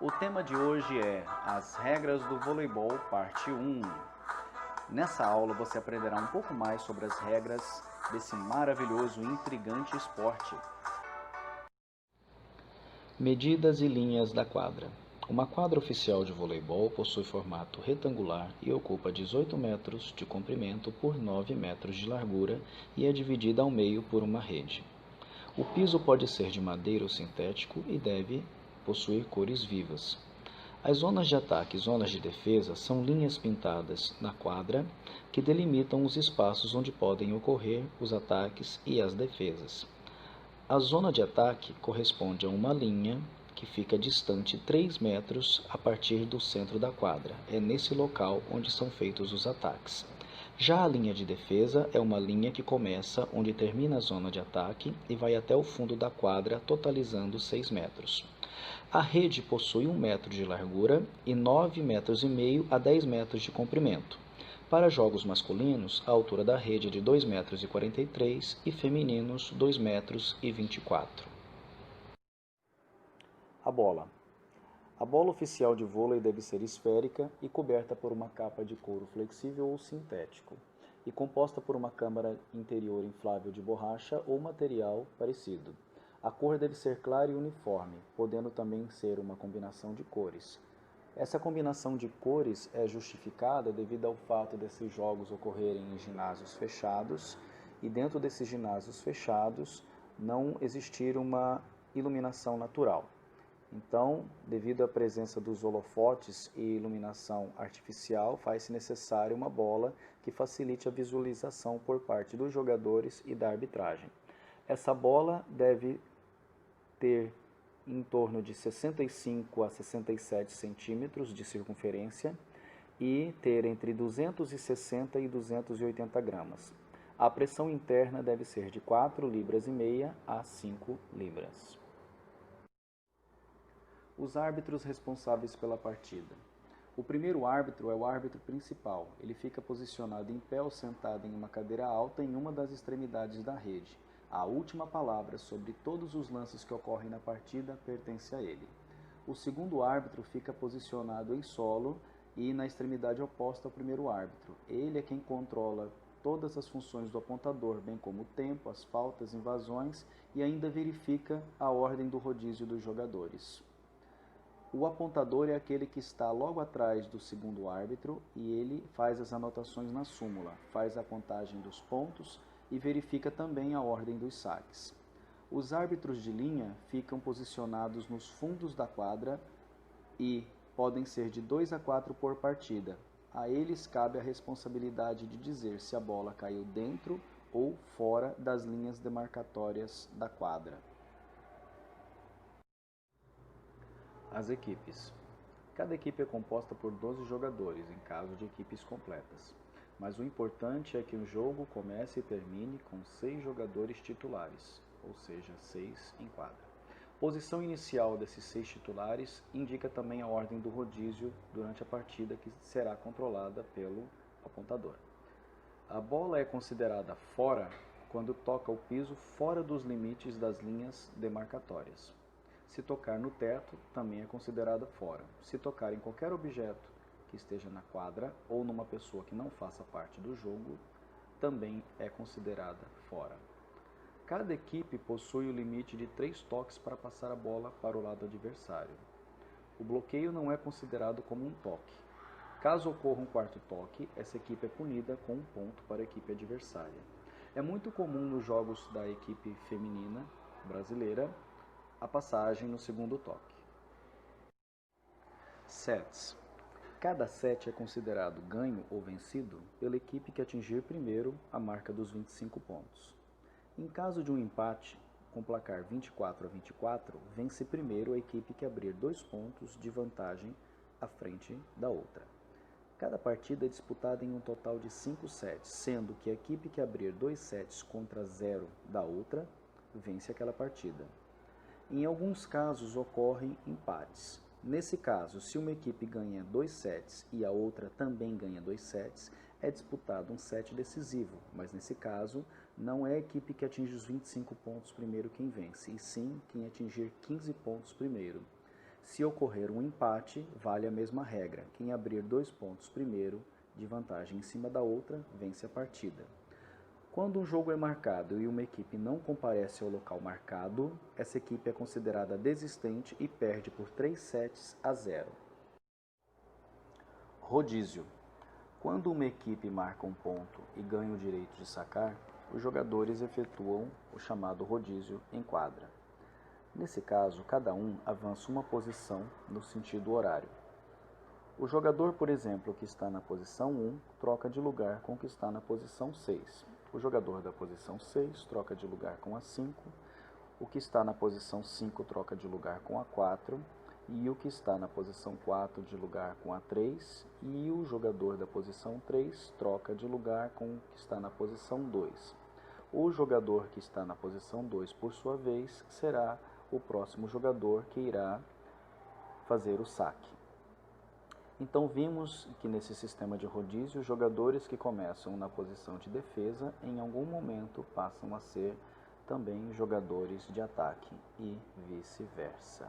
O tema de hoje é as regras do voleibol, parte 1. Nessa aula você aprenderá um pouco mais sobre as regras desse maravilhoso e intrigante esporte. Medidas e linhas da quadra. Uma quadra oficial de voleibol possui formato retangular e ocupa 18 metros de comprimento por 9 metros de largura e é dividida ao meio por uma rede. O piso pode ser de madeira ou sintético e deve possuir cores vivas. As zonas de ataque e zonas de defesa são linhas pintadas na quadra que delimitam os espaços onde podem ocorrer os ataques e as defesas. A zona de ataque corresponde a uma linha que fica distante 3 metros a partir do centro da quadra. É nesse local onde são feitos os ataques. Já a linha de defesa é uma linha que começa onde termina a zona de ataque e vai até o fundo da quadra, totalizando 6 metros. A rede possui 1 metro de largura e 9,5 metros a 10 metros de comprimento. Para jogos masculinos, a altura da rede é de 2,43 metros e femininos 2,24 metros. A bola. A bola oficial de vôlei deve ser esférica e coberta por uma capa de couro flexível ou sintético, e composta por uma câmara interior inflável de borracha ou material parecido. A cor deve ser clara e uniforme, podendo também ser uma combinação de cores. Essa combinação de cores é justificada devido ao fato desses jogos ocorrerem em ginásios fechados e dentro desses ginásios fechados não existir uma iluminação natural. Então, devido à presença dos holofotes e iluminação artificial, faz-se necessária uma bola que facilite a visualização por parte dos jogadores e da arbitragem. Essa bola deve ter em torno de 65 a 67 centímetros de circunferência e ter entre 260 e 280 gramas. A pressão interna deve ser de 4,5 libras a 5 libras. Os árbitros responsáveis pela partida. O primeiro árbitro é o árbitro principal. Ele fica posicionado em pé ou sentado em uma cadeira alta em uma das extremidades da rede. A última palavra sobre todos os lances que ocorrem na partida pertence a ele. O segundo árbitro fica posicionado em solo e na extremidade oposta ao primeiro árbitro. Ele é quem controla todas as funções do apontador, bem como o tempo, as faltas, invasões e ainda verifica a ordem do rodízio dos jogadores. O apontador é aquele que está logo atrás do segundo árbitro e ele faz as anotações na súmula, faz a contagem dos pontos e verifica também a ordem dos saques. Os árbitros de linha ficam posicionados nos fundos da quadra e podem ser de 2 a 4 por partida. A eles cabe a responsabilidade de dizer se a bola caiu dentro ou fora das linhas demarcatórias da quadra. As equipes. Cada equipe é composta por 12 jogadores, em caso de equipes completas. Mas o importante é que o jogo comece e termine com 6 jogadores titulares, ou seja, 6 em quadra. Posição inicial desses 6 titulares indica também a ordem do rodízio durante a partida, que será controlada pelo apontador. A bola é considerada fora quando toca o piso fora dos limites das linhas demarcatórias. Se tocar no teto, também é considerada fora. Se tocar em qualquer objeto que esteja na quadra ou numa pessoa que não faça parte do jogo, também é considerada fora. Cada equipe possui o limite de 3 toques para passar a bola para o lado adversário. O bloqueio não é considerado como um toque. Caso ocorra um quarto toque, essa equipe é punida com 1 ponto para a equipe adversária. É muito comum nos jogos da equipe feminina brasileira a passagem no segundo toque. Sets. Cada set é considerado ganho ou vencido pela equipe que atingir primeiro a marca dos 25 pontos. Em caso de um empate, com placar 24 a 24, vence primeiro a equipe que abrir 2 pontos de vantagem à frente da outra. Cada partida é disputada em um total de 5 sets, sendo que a equipe que abrir 2 sets contra 0 da outra vence aquela partida. Em alguns casos ocorrem empates. Nesse caso, se uma equipe ganha 2 sets e a outra também ganha 2 sets, é disputado um set decisivo, mas nesse caso não é a equipe que atinge os 25 pontos primeiro quem vence, e sim quem atingir 15 pontos primeiro. Se ocorrer um empate, vale a mesma regra. Quem abrir 2 pontos primeiro, de vantagem em cima da outra, vence a partida. Quando um jogo é marcado e uma equipe não comparece ao local marcado, essa equipe é considerada desistente e perde por 3-0. Rodízio. Quando uma equipe marca um ponto e ganha o direito de sacar, os jogadores efetuam o chamado rodízio em quadra. Nesse caso, cada um avança uma posição no sentido horário. O jogador, por exemplo, que está na posição 1, troca de lugar com o que está na posição 6. O jogador da posição 6 troca de lugar com a 5, o que está na posição 5 troca de lugar com a 4, e o que está na posição 4 de lugar com a 3, e o jogador da posição 3 troca de lugar com o que está na posição 2. O jogador que está na posição 2, por sua vez, será o próximo jogador que irá fazer o saque. Então vimos que nesse sistema de rodízio, os jogadores que começam na posição de defesa, em algum momento passam a ser também jogadores de ataque e vice-versa.